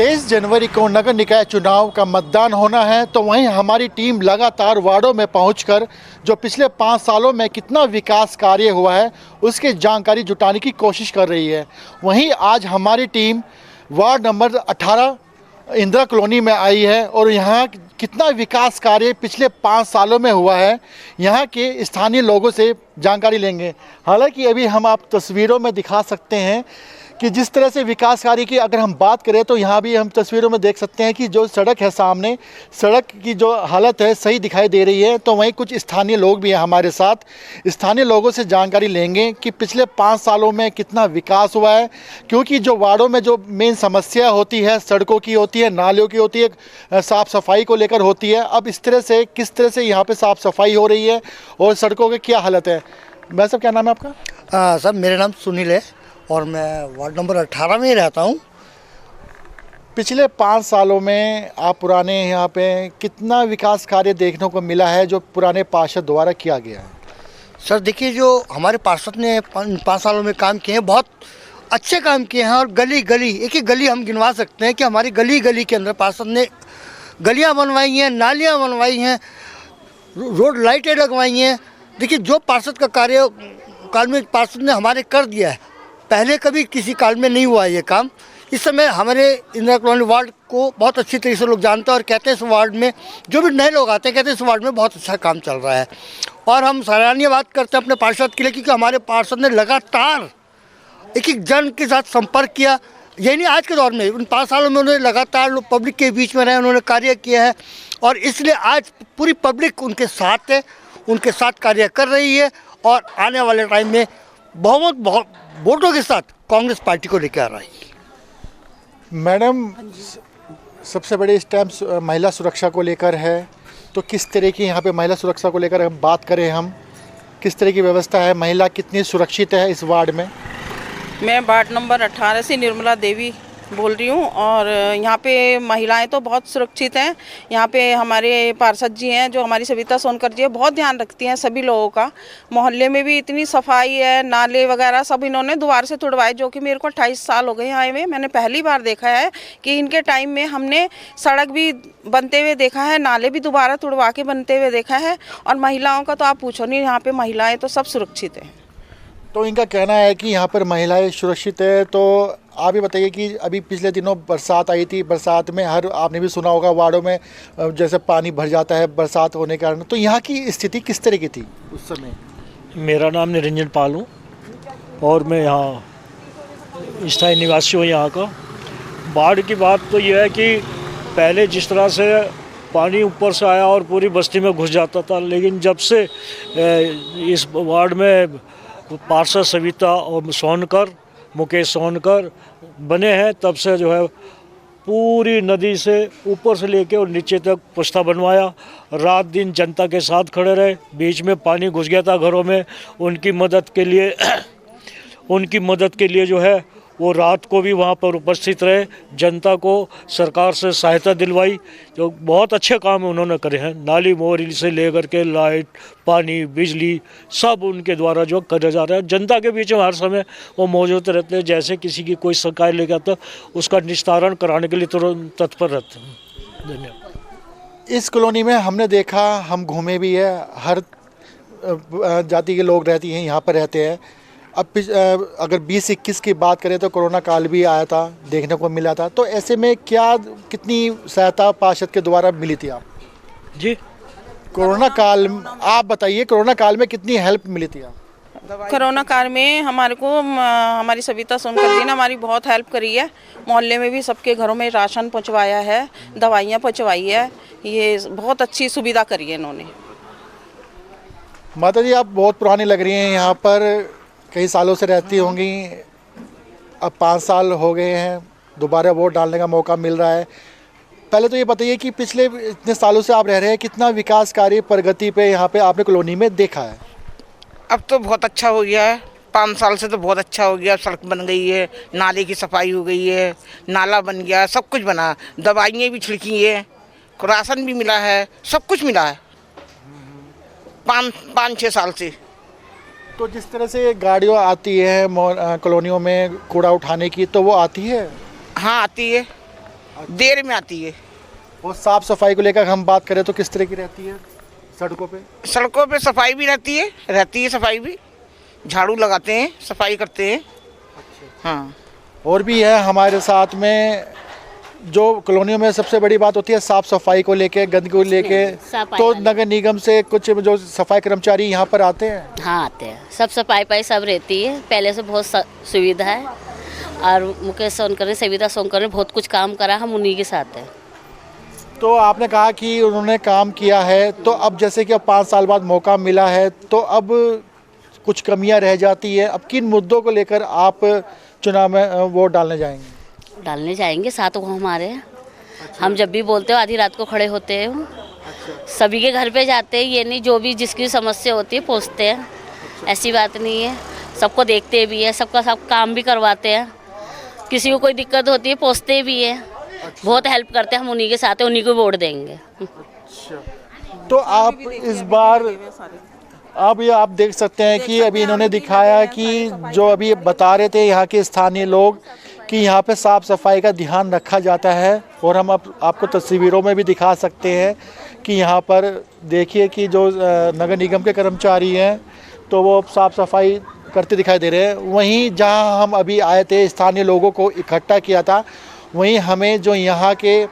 23 जनवरी को नगर निकाय चुनाव का मतदान होना है, तो वहीं हमारी टीम लगातार वार्डों में पहुंचकर जो पिछले 5 सालों में कितना विकास कार्य हुआ है उसकी जानकारी जुटाने की कोशिश कर रही है। वहीं आज हमारी team ward number 18 Indira colony में आई है और यहाँ कितना विकास कार्य पिछले 5 सालों में हुआ है यहाँ के स्थानीय लोगों से जानकारी लेंगे। हालांकि अभी हम आप तस्वीरों में दिखा सकते हैं कि जिस तरह से विकास कार्य की अगर हम बात करें तो यहाँ भी हम तस्वीरों में देख सकते हैं कि जो सड़क है सामने, सड़क की जो हालत है सही दिखाई दे रही है। तो वहीं कुछ स्थानीय लोग भी हैं हमारे साथ, स्थानीय लोगों से जानकारी लेंगे कि पिछले 5 सालों में कितना विकास हुआ है, क्योंकि जो वार्डों में जो मेन समस्या होती है सड़कों की होती है, नालियों की होती है, साफ़ सफाई को लेकर होती है। अब इस तरह से किस तरह से यहाँ पर साफ़ सफाई हो रही है और सड़कों की क्या हालत है। भाई साहब क्या नाम है आपका? सर मेरा नाम सुनील है और मैं वार्ड नंबर 18 में ही रहता हूँ। पिछले 5 सालों में आप पुराने यहाँ पे कितना विकास कार्य देखने को मिला है जो पुराने पार्षद द्वारा किया गया है? सर देखिए, जो हमारे पार्षद ने 5 सालों में काम किए हैं, बहुत अच्छे काम किए हैं। और गली गली, एक एक गली हम गिनवा सकते हैं कि हमारी गली गली के अंदर पार्षद ने गलियाँ बनवाई हैं, नालियाँ बनवाई हैं, रोड लाइटें लगवाई हैं। देखिए, जो पार्षद का कार्य काल में पार्षद ने हमारे कर दिया है, पहले कभी किसी काल में नहीं हुआ ये काम। इस समय हमारे इंदिरा कॉलोनी वार्ड को बहुत अच्छी तरीके से लोग जानते हैं और कहते हैं इस वार्ड में जो भी नए लोग आते हैं कहते हैं इस वार्ड में बहुत अच्छा काम चल रहा है। और हम सराहनीय बात करते हैं अपने पार्षद के लिए, क्योंकि हमारे पार्षद ने लगातार एक एक जन के साथ संपर्क किया। यही नहीं, आज के दौर में उन 5 सालों में उन्होंने लगातार लोग पब्लिक के बीच में रहे, उन्होंने कार्य किया है और इसलिए आज पूरी पब्लिक उनके साथ है, उनके साथ कार्य कर रही है और आने वाले टाइम में बहुत वोटों के साथ कांग्रेस पार्टी को लेकर आ रही है। मैडम, सबसे बड़ी इस टाइम महिला सुरक्षा को लेकर है, तो किस तरह की यहाँ पे महिला सुरक्षा को लेकर हम बात करें, हम किस तरह की व्यवस्था है, महिला कितनी सुरक्षित है इस वार्ड में? मैं वार्ड नंबर 18 से निर्मला देवी बोल रही हूँ और यहाँ पे महिलाएं तो बहुत सुरक्षित हैं। यहाँ पे हमारे पार्षद जी हैं जो हमारी सविता सोनकर जी है, बहुत ध्यान रखती हैं सभी लोगों का। मोहल्ले में भी इतनी सफाई है, नाले वगैरह सब इन्होंने दोबारा से तुड़वाए, जो कि मेरे को 28 साल हो गए यहाँ आए हुए। मैंने पहली बार देखा है कि इनके टाइम में हमने सड़क भी बनते हुए देखा है, नाले भी दोबारा तुड़वा के बनते हुए देखा है। और महिलाओं का तो आप पूछो नहीं, यहाँ पर महिलाएँ तो सब सुरक्षित हैं। तो इनका कहना है कि यहाँ पर महिलाएं सुरक्षित है। तो आप ही बताइए कि अभी पिछले दिनों बरसात आई थी, बरसात में आपने भी सुना होगा वार्डों में जैसे पानी भर जाता है बरसात होने के कारण, तो यहाँ की स्थिति किस तरह की थी उस समय? मेरा नाम निरंजन पाल हूँ और मैं यहाँ स्थायी निवासी हूँ यहाँ का। बाढ़ की बात तो यह है कि पहले जिस तरह से पानी ऊपर से आया और पूरी बस्ती में घुस जाता था, लेकिन जब से इस वार्ड में पार्षद सविता और सोनकर, मुकेश सोनकर बने हैं, तब से जो है पूरी नदी से ऊपर से लेके और नीचे तक पुश्ता बनवाया। रात दिन जनता के साथ खड़े रहे, बीच में पानी घुस गया था घरों में, उनकी मदद के लिए जो है वो रात को भी वहाँ पर उपस्थित रहे, जनता को सरकार से सहायता दिलवाई। जो बहुत अच्छे काम उन्होंने करे हैं, नाली मोरी से लेकर के लाइट, पानी, बिजली सब उनके द्वारा जो करे जा रहा है। जनता के बीच में हर समय वो मौजूद रहते हैं, जैसे किसी की कोई शिकायत लेकर आता उसका निस्तारण कराने के लिए तुरंत तत्पर रहते हैं। धन्यवाद। इस कॉलोनी में हमने देखा, हम घूमे भी है, हर जाति के लोग रहती हैं यहाँ पर रहते हैं। अब अगर 20-21 की बात करें तो कोरोना काल भी आया था, देखने को मिला था, तो ऐसे में कितनी सहायता पार्षद के द्वारा मिली थी आप जी? कोरोना काल, आप बताइए कोरोना काल में कितनी हेल्प मिली थी आप? कोरोना काल में हमारे को हमारी सविता सोनकर जी ने हमारी बहुत हेल्प करी है। मोहल्ले में भी सबके घरों में राशन पहुंचवाया है, दवाइयाँ पहुंचवाई है, ये बहुत अच्छी सुविधा करी है इन्होंने। माता जी, आप बहुत पुरानी लग रही हैं, यहाँ पर कई सालों से रहती होंगी। अब 5 साल हो गए हैं, दोबारा वोट डालने का मौका मिल रहा है। पहले तो ये बताइए कि पिछले इतने सालों से आप रह रहे हैं, कितना विकास कार्य प्रगति पे यहाँ पे आपने कॉलोनी में देखा है? अब तो बहुत अच्छा हो गया है, 5 साल से तो बहुत अच्छा हो गया। सड़क बन गई है, नाले की सफाई हो गई है, नाला बन गया, सब कुछ बना, दवाइयाँ भी छिड़की है, राशन भी मिला है, सब कुछ मिला है 5-6 साल से। तो जिस तरह से गाड़ियाँ आती है कॉलोनियों में कूड़ा उठाने की, तो वो आती है? हाँ आती है। देर में आती है। और साफ सफाई को लेकर हम बात करें तो किस तरह की रहती है सड़कों पे? सड़कों पे सफाई भी रहती है सफाई भी, झाड़ू लगाते हैं, सफाई करते हैं। हाँ, और भी है हमारे साथ में जो कॉलोनियों में सबसे बड़ी बात होती है साफ सफाई को लेके, गंदगी को लेके, तो नगर निगम से कुछ जो सफाई कर्मचारी यहाँ पर आते हैं? हाँ आते हैं, सब सफाई पाई सब रहती है, पहले से बहुत सुविधा है। और मुकेश सोनकर ने, सविता सोनकर ने बहुत कुछ काम करा, हम उन्हीं के साथ हैं। तो आपने कहा कि उन्होंने काम किया है, तो अब जैसे कि अब 5 साल बाद मौका मिला है तो अब कुछ कमियां रह जाती है, अब किन मुद्दों को लेकर आप चुनाव में वोट डालने जाएंगे? डालने जाएंगे, साथ वो हमारे हैं। हम जब भी बोलते हो आधी रात को खड़े होते हैं, सभी के घर पे जाते हैं, ये नहीं जो भी जिसकी समस्या होती है पूछते हैं, ऐसी बात नहीं है। सबको देखते भी है, सबका सब काम भी करवाते हैं, किसी को कोई दिक्कत होती है पूछते भी है, बहुत हेल्प करते हैं। हम उन्हीं के साथ हैं, उन्हीं को वोट देंगे। तो आप इस बार अब ये आप देख सकते हैं कि अभी इन्होंने दिखाया कि जो अभी बता रहे थे यहाँ के स्थानीय लोग कि यहाँ पे साफ़ सफाई का ध्यान रखा जाता है, और हम अब आपको तस्वीरों में भी दिखा सकते हैं कि यहाँ पर देखिए कि जो नगर निगम के कर्मचारी हैं तो वो साफ़ सफाई करते दिखाई दे रहे हैं। वहीं जहाँ हम अभी आए थे, स्थानीय लोगों को इकट्ठा किया था, वहीं हमें जो यहाँ के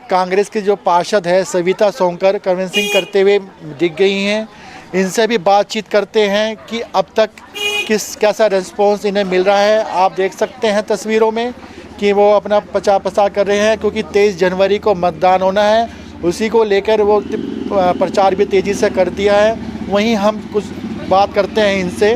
कांग्रेस के जो पार्षद है सविता सोनकर कन्विंसिंग करते हुए दिख गई हैं। इनसे भी बातचीत करते हैं कि अब तक कैसा रिस्पॉन्स इन्हें मिल रहा है। आप देख सकते हैं तस्वीरों में कि वो अपना प्रचार कर रहे हैं, क्योंकि 23 जनवरी को मतदान होना है, उसी को लेकर वो प्रचार भी तेज़ी से कर दिया है। वहीं हम कुछ बात करते हैं इनसे।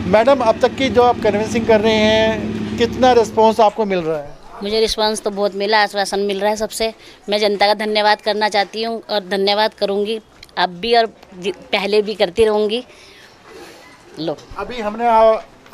मैडम, अब तक की जो आप कन्विंसिंग कर रहे हैं, कितना रिस्पॉन्स आपको मिल रहा है? मुझे रिस्पांस तो बहुत मिला, आश्वासन मिल रहा है सबसे। मैं जनता का धन्यवाद करना चाहती हूँ और धन्यवाद करूँगी अब भी और पहले भी करती रहूँगी। लो, अभी हमने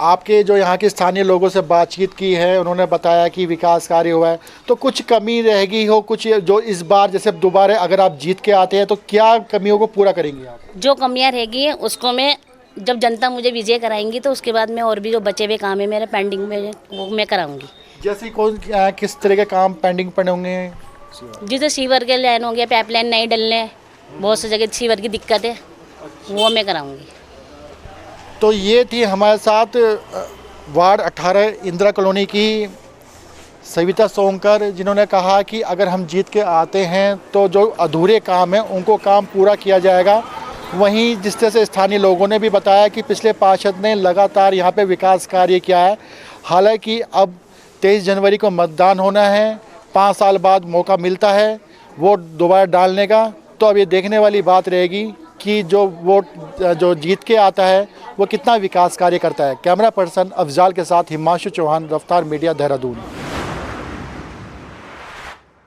आपके जो यहाँ के स्थानीय लोगों से बातचीत की है, उन्होंने बताया कि विकास कार्य हुआ है, तो कुछ कमी रहेगी हो, कुछ जो इस बार जैसे दोबारा अगर आप जीत के आते हैं तो क्या कमियों को पूरा करेंगे आप? जो कमियाँ रहेगी उसको मैं जब जनता मुझे विजय कराएंगी तो उसके बाद मैं और भी जो बचे हुए काम है मेरे पेंडिंग में वो मैं कराऊंगी। जैसे किस तरह के काम पेंडिंग पड़े होंगे? जैसे सीवर के लाइन हो गया, पाइपलाइन नहीं डलने, बहुत सी जगह सीवर की दिक्कत है, वो मैं कराऊंगी। तो ये थी हमारे साथ वार्ड 18 इंदिरा कॉलोनी की सविता सोनकर, जिन्होंने कहा कि अगर हम जीत के आते हैं तो जो अधूरे काम हैं उनको काम पूरा किया जाएगा। वहीं जिस तरह से स्थानीय लोगों ने भी बताया कि पिछले पार्षद ने लगातार यहाँ पे विकास कार्य किया है। हालांकि अब 23 जनवरी को मतदान होना है, 5 साल बाद मौका मिलता है वोट दोबारा डालने का, तो अब ये देखने वाली बात रहेगी कि जो वोट जो जीत के आता है वो कितना विकास कार्य करता है। कैमरा पर्सन अफजाल के साथ हिमांशु चौहान, रफ्तार मीडिया, देहरादून।